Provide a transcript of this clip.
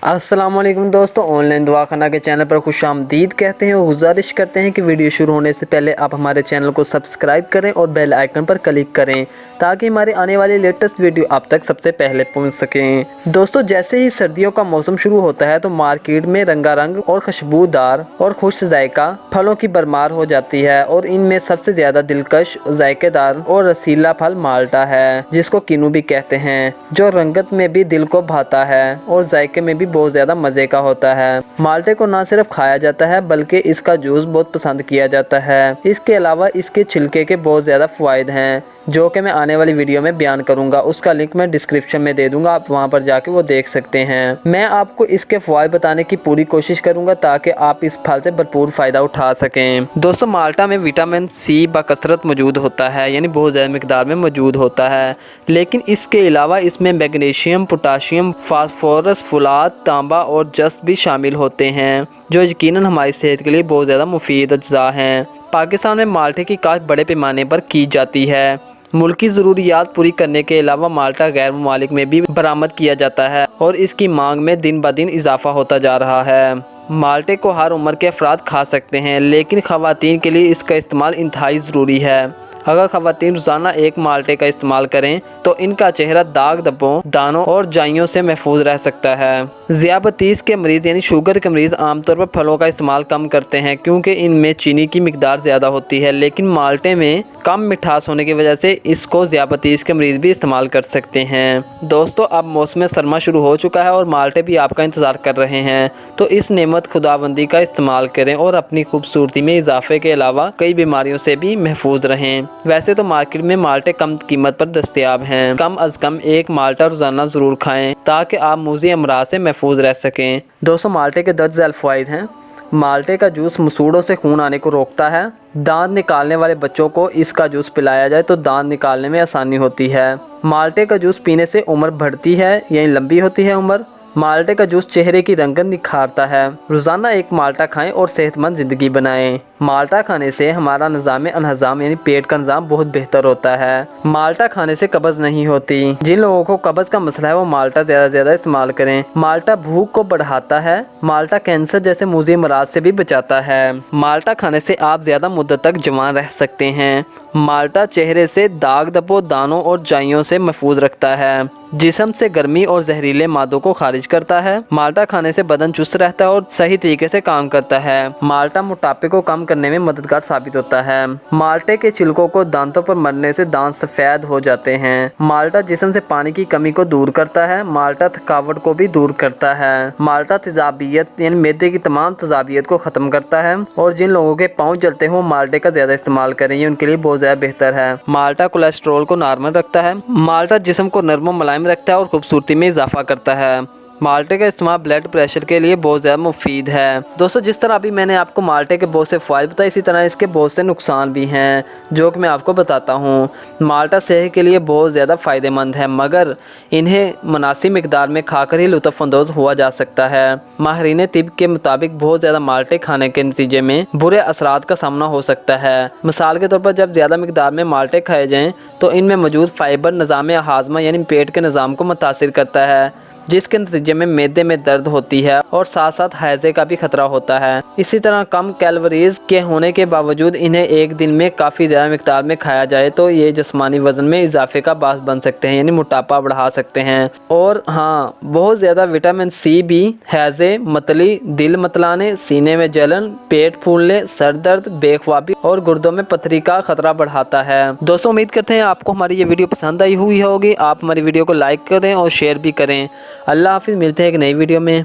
अस्सलाम वालेकुम दोस्तों, ऑनलाइन दवाखाना के चैनल पर खुश आमदीद कहते हैं और गुजारिश करते हैं कि वीडियो शुरू होने से पहले आप हमारे चैनल को सब्सक्राइब करें और बेल आइकन पर क्लिक करें ताकि हमारे आने वाली लेटेस्ट वीडियो आप तक सबसे पहले पहुंच सकें। दोस्तों, जैसे ही सर्दियों का मौसम शुरू होता है तो मार्केट में रंगारंग और खुशबूदार और खुश जायका फलों की भरमार हो जाती है और इनमें सबसे ज़्यादा दिलकश, जायकेदार और रसीला फल माल्टा है, जिसको किन्नू भी कहते हैं, जो रंगत में भी दिल को भाता है और जायके में भी बहुत ज़्यादा मज़े का होता है। माल्टे को ना सिर्फ खाया जाता है बल्कि इसका जूस बहुत पसंद किया जाता है। इसके अलावा इसके छिलके के बहुत ज़्यादा फ़ायदे हैं जो कि मैं आने वाली वीडियो में बयान करूंगा। उसका लिंक मैं डिस्क्रिप्शन में दे दूंगा, आप वहां पर जाके वो देख सकते हैं। मैं आपको इसके फ़ायदे बताने की पूरी कोशिश करूंगा ताकि आप इस फल से भरपूर फ़ायदा उठा सकें। दोस्तों, माल्टा में विटामिन सी बकसरत मौजूद होता है, यानी बहुत ज़्यादा मिकदार में मौजूद होता है, लेकिन इसके अलावा इसमें मैग्नीशियम, पोटाशियम, फास्फोरस, फुलाद, तांबा और जस्त भी शामिल होते हैं जो यकीनन हमारी सेहत के लिए बहुत ज़्यादा मुफीद अज्जा हैं। पाकिस्तान में माल्टे की काश्त बड़े पैमाने पर की जाती है। मुल्की ज़रूरियात पूरी करने के अलावा माल्टा गैर ममालिक में भी बरामद किया जाता है और इसकी मांग में दिन ब दिन इजाफा होता जा रहा है। माल्टे को हर उम्र के अफराद खा सकते हैं, लेकिन ख़वातीन के लिए इसका इस्तेमाल इंतहाई ज़रूरी है। अगर ख़वातीन रोज़ाना एक माल्टे का इस्तेमाल करें तो इनका चेहरा दाग धब्बों, दानों और जाइयों से महफूज रह सकता है। ज़ियाबतीस के मरीज़ यानी शुगर के मरीज़ आमतौर पर फलों का इस्तेमाल कम करते हैं क्योंकि इनमें चीनी की मिकदार ज़्यादा होती है, लेकिन माल्टे में कम मिठास होने की वजह से इसको ज़ियाबतीस के मरीज़ भी इस्तेमाल कर सकते हैं। दोस्तों, अब मौसम सरमा शुरू हो चुका है और माल्टे भी आपका इंतज़ार कर रहे हैं, तो इस नेमत खुदाबंदी का इस्तेमाल करें और अपनी खूबसूरती में इजाफे के अलावा कई बीमारियों से भी महफूज रहें। वैसे तो मार्केट में माल्टे कम कीमत पर दस्तयाब हैं। कम अज़ कम एक माल्टा रोज़ाना ज़रूर खाएं ताकि आप मूज़ी अमराज से महफूज रह सकें। दोस्तों, माल्टे के दर्ज झैल फ़वाइद हैं। माल्टे का जूस मसूड़ों से खून आने को रोकता है। दांत निकालने वाले बच्चों को इसका जूस पिलाया जाए तो दांत निकालने में आसानी होती है। माल्टे का जूस पीने से उम्र बढ़ती है, यानी लंबी होती है उम्र। माल्टे का जूस चेहरे की रंगत निखारता है। रोज़ाना एक माल्टा खाएं और सेहतमंद ज़िंदगी बनाएं। माल्टा खाने से हमारा निज़ाम अनहज़ाम यानी पेट का निज़ाम बहुत बेहतर होता है। माल्टा खाने से कब्ज़ नहीं होती। जिन लोगों को कब्ज़ का मसला है वो माल्टा ज़्यादा इस्तेमाल करें। माल्टा भूख को बढ़ाता है। माल्टा कैंसर जैसे मूज़ी अमराज से भी बचाता है। माल्टा खाने से आप ज़्यादा मुद्दत तक जवान रह सकते हैं। माल्टा चेहरे से दाग धब्बों, दानों और जाइयों से महफूज रखता है। जिस्म से गर्मी और जहरीले मादों को खारिज करता है। माल्टा खाने से बदन चुस्त रहता है और सही तरीके से काम करता है। माल्टा मोटापे को कम करने में मददगार साबित होता है। माल्टे के छिलकों को दांतों पर मरने से दांत सफ़ेद हो जाते हैं। माल्टा जिस्म से पानी की कमी को दूर करता है। माल्टा थकावट को भी दूर करता है। माल्टा तेजाबियत यानी मैदे की तमाम तेजाबियत को ख़त्म करता है और जिन लोगों के पाँव जलते हैं वो माल्टे का ज़्यादा इस्तेमाल करें, ये उनके लिए बहुत ज़्यादा बेहतर है। माल्टा कोलेस्ट्रॉल को नॉर्मल रखता है। माल्टा जिस्म को नरम और मुलायम रखता है और खूबसूरती में इजाफा करता है। माल्टे का इस्तेमाल ब्लड प्रेशर के लिए बहुत ज़्यादा मुफीद है। दोस्तों, जिस तरह अभी मैंने आपको माल्टे के बहुत से फ़ायदे बताए, इसी तरह इसके बहुत से नुकसान भी हैं जो कि मैं आपको बताता हूँ। माल्टा सेहत के लिए बहुत ज़्यादा फ़ायदेमंद है, मगर इन्हें मुनासिब मिकदार में खाकर ही लुत्फ़अंदोज़ हुआ जा सकता है। माहिरीन तिब के मुताबिक बहुत ज़्यादा माल्टे खाने के नतीजे में बुरे असरात का सामना हो सकता है। मिसाल के तौर पर जब ज़्यादा मिकदार में माल्टे खाए जाएँ तो इनमें मौजूद फ़ाइबर निज़ाम हाज़मा यानी पेट के निज़ाम को मुतासिर करता है, जिसके नतीजे में मैदे में दर्द होती है और साथ साथ हैज़े का भी खतरा होता है। इसी तरह कम कैलोरीज के होने के बावजूद इन्हें एक दिन में काफ़ी ज़्यादा मिकदार में खाया जाए तो ये जिस्मानी वज़न में इजाफे का बास बन सकते हैं, यानी मोटापा बढ़ा सकते हैं। और हाँ, बहुत ज़्यादा विटामिन सी भी हैज़े, मतली, दिल मतलाने, सीने में जलन, पेट फूलने, सर दर्द, बेख्वाबी और गुर्दों में पथरी का खतरा बढ़ाता है। दोस्तों, उम्मीद करते हैं आपको हमारी ये वीडियो पसंद आई हुई होगी। आप हमारी वीडियो को लाइक करें और शेयर भी करें। अल्लाह हाफिज़, मिलते हैं एक नई वीडियो में।